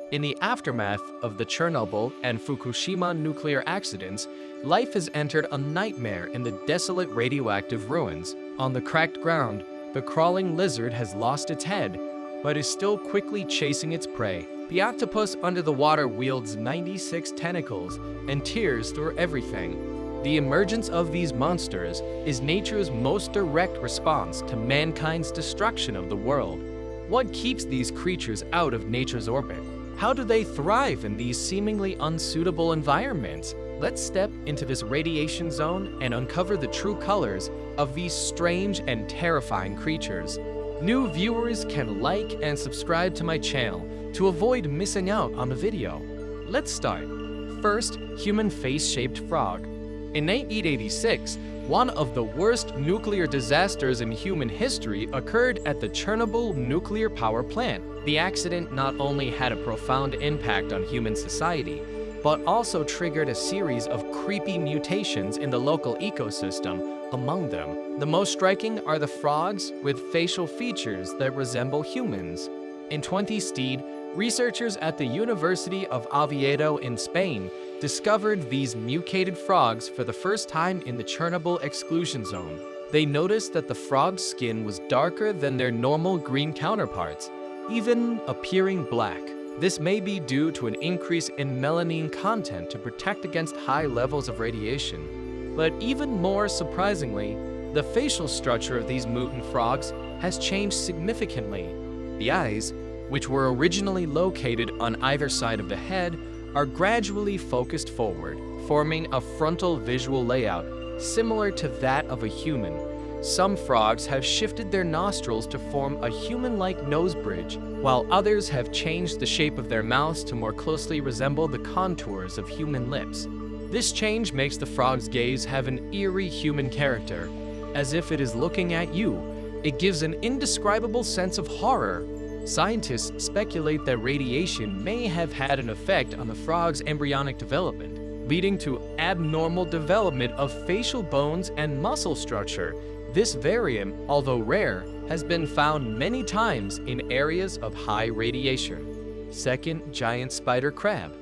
In the aftermath of the Chernobyl and Fukushima nuclear accidents, life has entered a nightmare in the desolate radioactive ruins. On the cracked ground, the crawling lizard has lost its head, but is still quickly chasing its prey. The octopus under the water wields 96 tentacles and tears through everything. The emergence of these monsters is nature's most direct response to mankind's destruction of the world. What keeps these creatures out of nature's orbit? How do they thrive in these seemingly unsuitable environments? Let's step into this radiation zone and uncover the true colors of these strange and terrifying creatures. New viewers can like and subscribe to my channel to avoid missing out on the video. Let's start. First, human face-shaped frog. In 1986, one of the worst nuclear disasters in human history occurred at the Chernobyl nuclear power plant. The accident not only had a profound impact on human society, but also triggered a series of creepy mutations in the local ecosystem. Among them, the most striking are the frogs with facial features that resemble humans. In 2016, researchers at the University of Oviedo in Spain discovered these mutated frogs for the first time in the Chernobyl exclusion zone. They noticed that the frog's skin was darker than their normal green counterparts, even appearing black. This may be due to an increase in melanin content to protect against high levels of radiation. But even more surprisingly, the facial structure of these mutant frogs has changed significantly. The eyes, which were originally located on either side of the head, are gradually focused forward, forming a frontal visual layout similar to that of a human. Some frogs have shifted their nostrils to form a human-like nose bridge, while others have changed the shape of their mouths to more closely resemble the contours of human lips. This change makes the frog's gaze have an eerie human character, as if it is looking at you. It gives an indescribable sense of horror. Scientists speculate that radiation may have had an effect on the frog's embryonic development, leading to abnormal development of facial bones and muscle structure. This variant, although rare, has been found many times in areas of high radiation. Second, giant spider crab.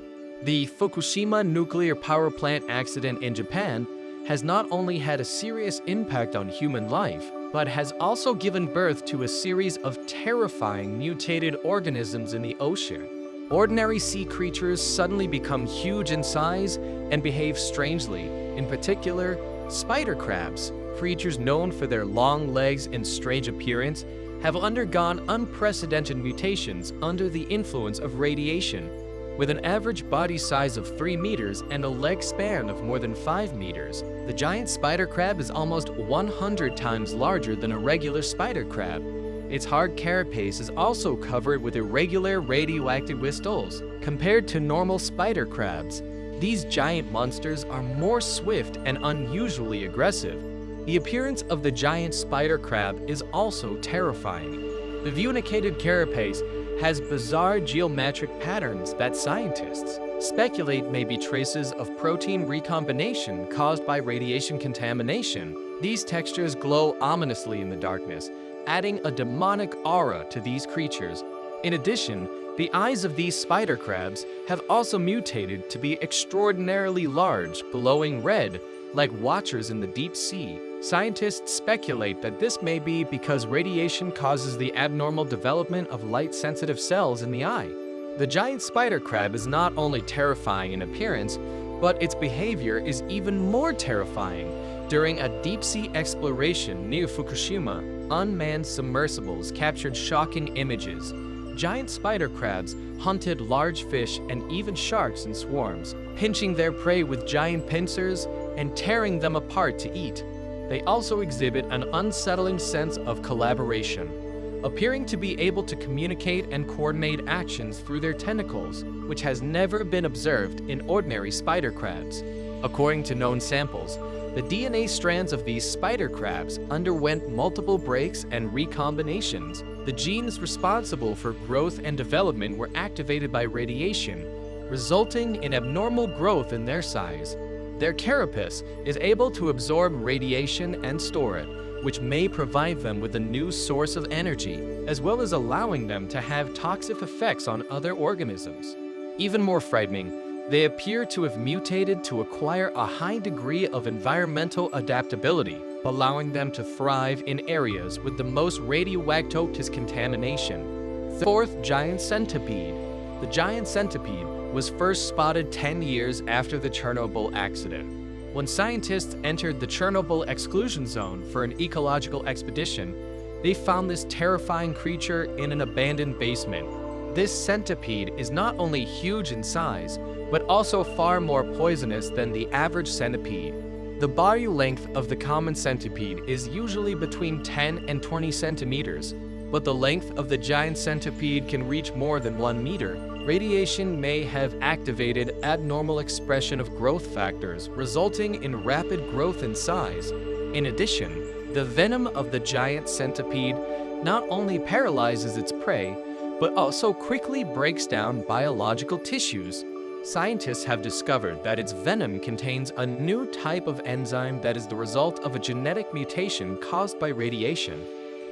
The Fukushima nuclear power plant accident in Japan has not only had a serious impact on human life, but has also given birth to a series of terrifying mutated organisms in the ocean. Ordinary sea creatures suddenly become huge in size and behave strangely. In particular, spider crabs, creatures known for their long legs and strange appearance, have undergone unprecedented mutations under the influence of radiation. With an average body size of 3 meters and a leg span of more than 5 meters, the giant spider crab is almost 100 times larger than a regular spider crab. Its hard carapace is also covered with irregular radioactive crystals. Compared to normal spider crabs, these giant monsters are more swift and unusually aggressive. The appearance of the giant spider crab is also terrifying. The unicated carapace has bizarre geometric patterns that scientists speculate may be traces of protein recombination caused by radiation contamination. These textures glow ominously in the darkness, adding a demonic aura to these creatures. In addition, the eyes of these spider crabs have also mutated to be extraordinarily large, glowing red, like watchers in the deep sea. Scientists speculate that this may be because radiation causes the abnormal development of light-sensitive cells in the eye. The giant spider crab is not only terrifying in appearance, but its behavior is even more terrifying. During a deep-sea exploration near Fukushima, unmanned submersibles captured shocking images. Giant spider crabs hunted large fish and even sharks in swarms, pinching their prey with giant pincers and tearing them apart to eat. They also exhibit an unsettling sense of collaboration, appearing to be able to communicate and coordinate actions through their tentacles, which has never been observed in ordinary spider crabs. According to known samples, the DNA strands of these spider crabs underwent multiple breaks and recombinations. The genes responsible for growth and development were activated by radiation, resulting in abnormal growth in their size. Their carapace is able to absorb radiation and store it, which may provide them with a new source of energy, as well as allowing them to have toxic effects on other organisms. Even more frightening, they appear to have mutated to acquire a high degree of environmental adaptability, allowing them to thrive in areas with the most radioactive contamination. Fourth, giant centipede. The giant centipede was first spotted 10 years after the Chernobyl accident. When scientists entered the Chernobyl exclusion zone for an ecological expedition, they found this terrifying creature in an abandoned basement. This centipede is not only huge in size, but also far more poisonous than the average centipede. The body length of the common centipede is usually between 10 and 20 centimeters, but the length of the giant centipede can reach more than 1 meter. Radiation may have activated abnormal expression of growth factors, resulting in rapid growth in size. In addition, the venom of the giant centipede not only paralyzes its prey, but also quickly breaks down biological tissues. Scientists have discovered that its venom contains a new type of enzyme that is the result of a genetic mutation caused by radiation.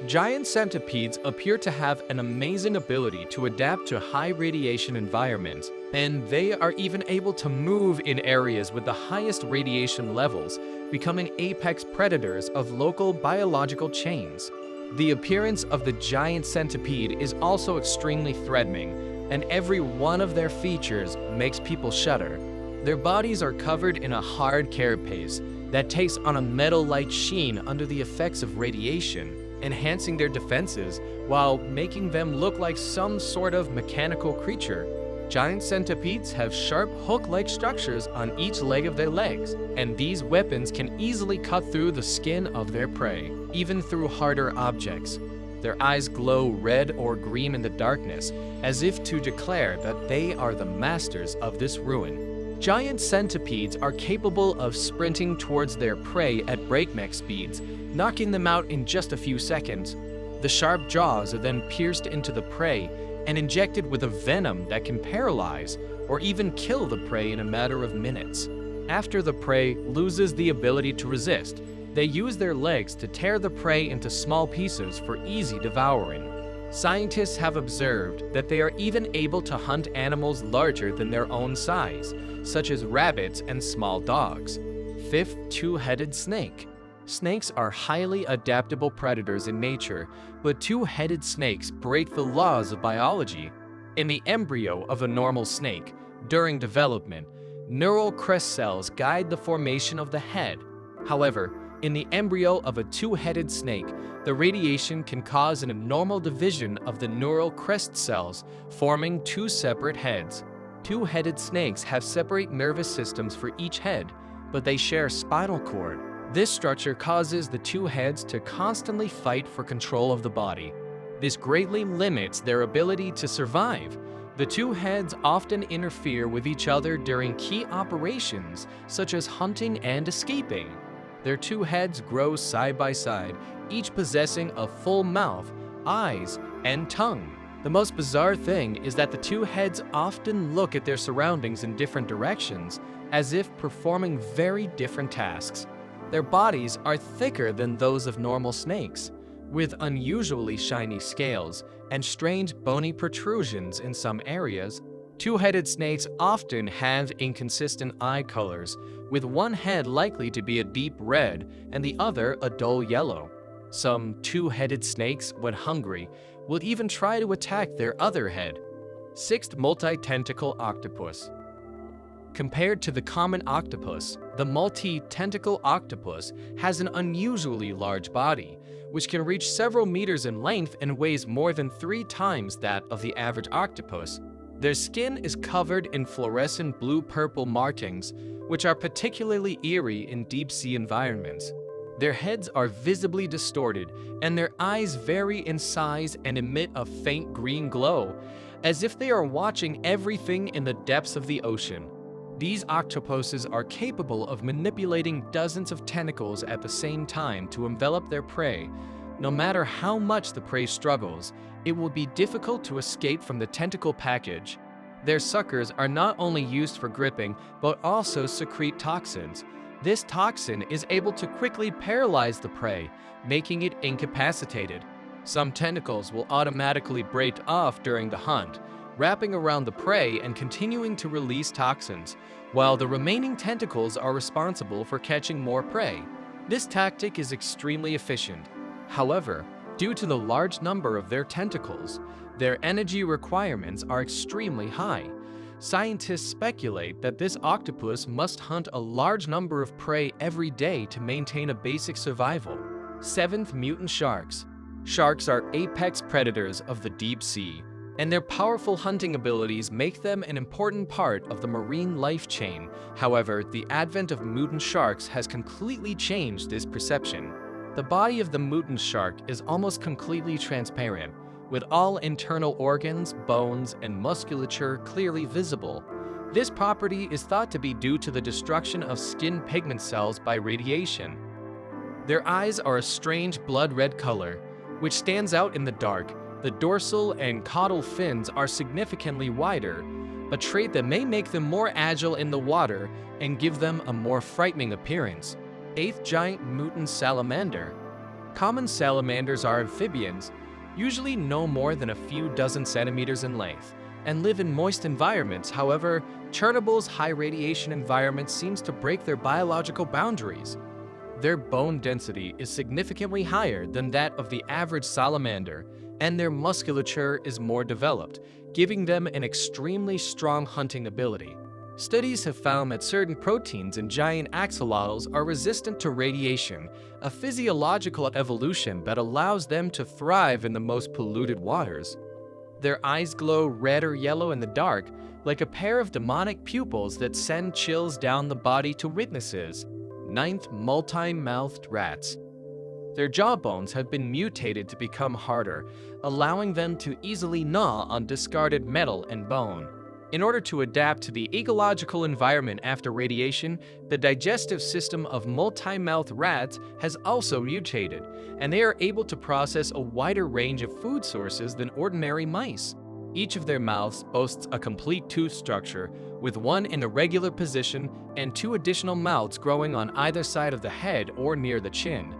Giant centipedes appear to have an amazing ability to adapt to high radiation environments, and they are even able to move in areas with the highest radiation levels, becoming apex predators of local biological chains. The appearance of the giant centipede is also extremely threatening, and every one of their features makes people shudder. Their bodies are covered in a hard carapace that takes on a metal-like sheen under the effects of radiation, enhancing their defenses while making them look like some sort of mechanical creature. Giant centipedes have sharp hook-like structures on each leg of their legs, and these weapons can easily cut through the skin of their prey, even through harder objects. Their eyes glow red or green in the darkness, as if to declare that they are the masters of this ruin. Giant centipedes are capable of sprinting towards their prey at breakneck speeds, knocking them out in just a few seconds. The sharp jaws are then pierced into the prey and injected with a venom that can paralyze or even kill the prey in a matter of minutes. After the prey loses the ability to resist, they use their legs to tear the prey into small pieces for easy devouring. Scientists have observed that they are even able to hunt animals larger than their own size, such as rabbits and small dogs. Fifth, two-headed snake. Snakes are highly adaptable predators in nature, but two-headed snakes break the laws of biology. In the embryo of a normal snake, during development, neural crest cells guide the formation of the head. However, in the embryo of a two-headed snake, the radiation can cause an abnormal division of the neural crest cells, forming two separate heads. Two-headed snakes have separate nervous systems for each head, but they share a spinal cord. This structure causes the two heads to constantly fight for control of the body. This greatly limits their ability to survive. The two heads often interfere with each other during key operations, such as hunting and escaping. Their two heads grow side by side, each possessing a full mouth, eyes, and tongue. The most bizarre thing is that the two heads often look at their surroundings in different directions, as if performing very different tasks. Their bodies are thicker than those of normal snakes, with unusually shiny scales and strange bony protrusions in some areas. Two-headed snakes often have inconsistent eye colors, with one head likely to be a deep red and the other a dull yellow. Some two-headed snakes, when hungry, will even try to attack their other head. Sixth, multi-tentacle octopus. Compared to the common octopus, the multi-tentacle octopus has an unusually large body, which can reach several meters in length and weighs more than 3 times that of the average octopus. Their skin is covered in fluorescent blue-purple markings, which are particularly eerie in deep-sea environments. Their heads are visibly distorted, and their eyes vary in size and emit a faint green glow, as if they are watching everything in the depths of the ocean. These octopuses are capable of manipulating dozens of tentacles at the same time to envelop their prey. No matter how much the prey struggles, it will be difficult to escape from the tentacle package. Their suckers are not only used for gripping, but also secrete toxins. This toxin is able to quickly paralyze the prey, making it incapacitated. Some tentacles will automatically break off during the hunt, wrapping around the prey and continuing to release toxins, while the remaining tentacles are responsible for catching more prey. This tactic is extremely efficient. However, due to the large number of their tentacles, their energy requirements are extremely high. Scientists speculate that this octopus must hunt a large number of prey every day to maintain a basic survival. 7th, mutant sharks. Sharks are apex predators of the deep sea, and their powerful hunting abilities make them an important part of the marine life chain. However, the advent of mutant sharks has completely changed this perception. The body of the mutant shark is almost completely transparent, with all internal organs, bones, and musculature clearly visible. This property is thought to be due to the destruction of skin pigment cells by radiation. Their eyes are a strange blood-red color, which stands out in the dark. The dorsal and caudal fins are significantly wider, a trait that may make them more agile in the water and give them a more frightening appearance. 8th, giant mutant salamander. Common salamanders are amphibians, usually no more than a few dozen centimeters in length, and live in moist environments. However, Chernobyl's high radiation environment seems to break their biological boundaries. Their bone density is significantly higher than that of the average salamander, and their musculature is more developed, giving them an extremely strong hunting ability. Studies have found that certain proteins in giant axolotls are resistant to radiation, a physiological evolution that allows them to thrive in the most polluted waters. Their eyes glow red or yellow in the dark, like a pair of demonic pupils that send chills down the body to witnesses. 9th, multi-mouthed rats. Their jawbones have been mutated to become harder, allowing them to easily gnaw on discarded metal and bone. In order to adapt to the ecological environment after radiation, the digestive system of multi-mouthed rats has also mutated, and they are able to process a wider range of food sources than ordinary mice. Each of their mouths boasts a complete tooth structure, with one in a regular position and 2 additional mouths growing on either side of the head or near the chin.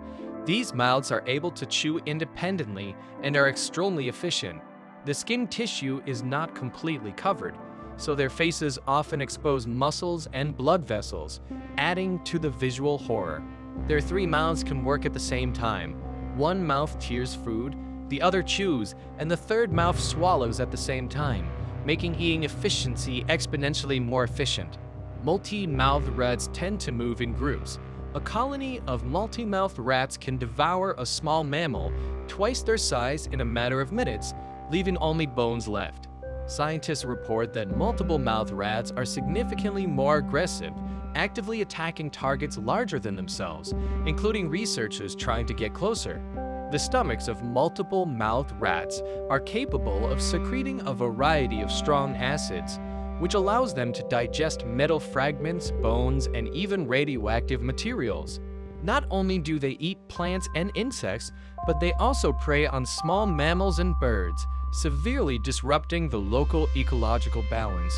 These mouths are able to chew independently and are extremely efficient. The skin tissue is not completely covered, so their faces often expose muscles and blood vessels, adding to the visual horror. Their 3 mouths can work at the same time. One mouth tears food, the other chews, and the third mouth swallows at the same time, making eating efficiency exponentially more efficient. Multi-mouthed rats tend to move in groups. A colony of multi-mouthed rats can devour a small mammal twice their size in a matter of minutes, leaving only bones left. Scientists report that multiple-mouthed rats are significantly more aggressive, actively attacking targets larger than themselves, including researchers trying to get closer. The stomachs of multiple-mouthed rats are capable of secreting a variety of strong acids, which allows them to digest metal fragments, bones, and even radioactive materials. Not only do they eat plants and insects, but they also prey on small mammals and birds, severely disrupting the local ecological balance.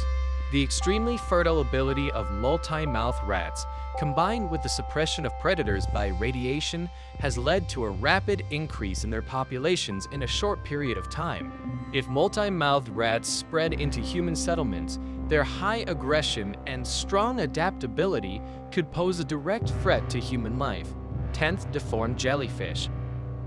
The extremely fertile ability of multi-mouthed rats, combined with the suppression of predators by radiation, has led to a rapid increase in their populations in a short period of time. If multi-mouthed rats spread into human settlements, their high aggression and strong adaptability could pose a direct threat to human life. 10th, deformed jellyfish.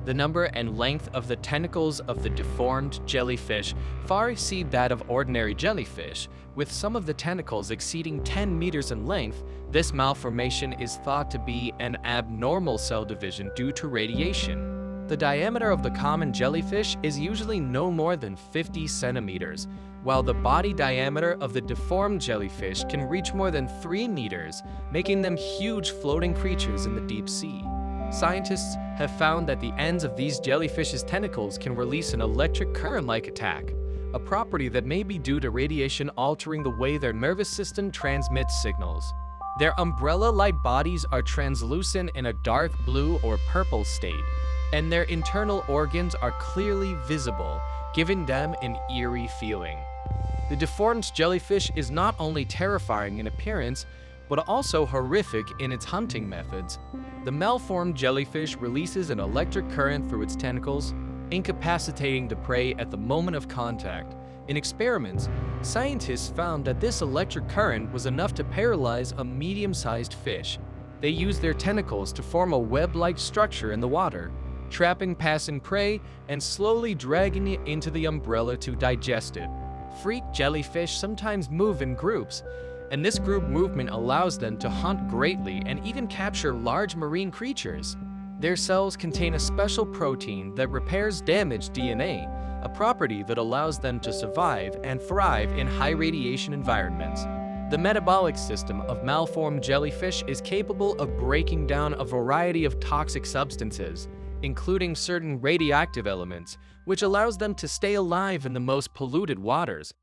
The number and length of the tentacles of the deformed jellyfish far exceed that of ordinary jellyfish, with some of the tentacles exceeding 10 meters in length. This malformation is thought to be an abnormal cell division due to radiation. The diameter of the common jellyfish is usually no more than 50 centimeters, while the body diameter of the deformed jellyfish can reach more than 3 meters, making them huge floating creatures in the deep sea. Scientists have found that the ends of these jellyfish's tentacles can release an electric current-like attack, a property that may be due to radiation altering the way their nervous system transmits signals. Their umbrella-like bodies are translucent in a dark blue or purple state, and their internal organs are clearly visible, giving them an eerie feeling. The deformed jellyfish is not only terrifying in appearance, but also horrific in its hunting methods. The malformed jellyfish releases an electric current through its tentacles, incapacitating the prey at the moment of contact. In experiments, scientists found that this electric current was enough to paralyze a medium-sized fish. They used their tentacles to form a web-like structure in the water, trapping passing prey and slowly dragging it into the umbrella to digest it. Freak jellyfish sometimes move in groups, and this group movement allows them to hunt greatly and even capture large marine creatures. Their cells contain a special protein that repairs damaged DNA, a property that allows them to survive and thrive in high radiation environments. The metabolic system of malformed jellyfish is capable of breaking down a variety of toxic substances, including certain radioactive elements, which allows them to stay alive in the most polluted waters.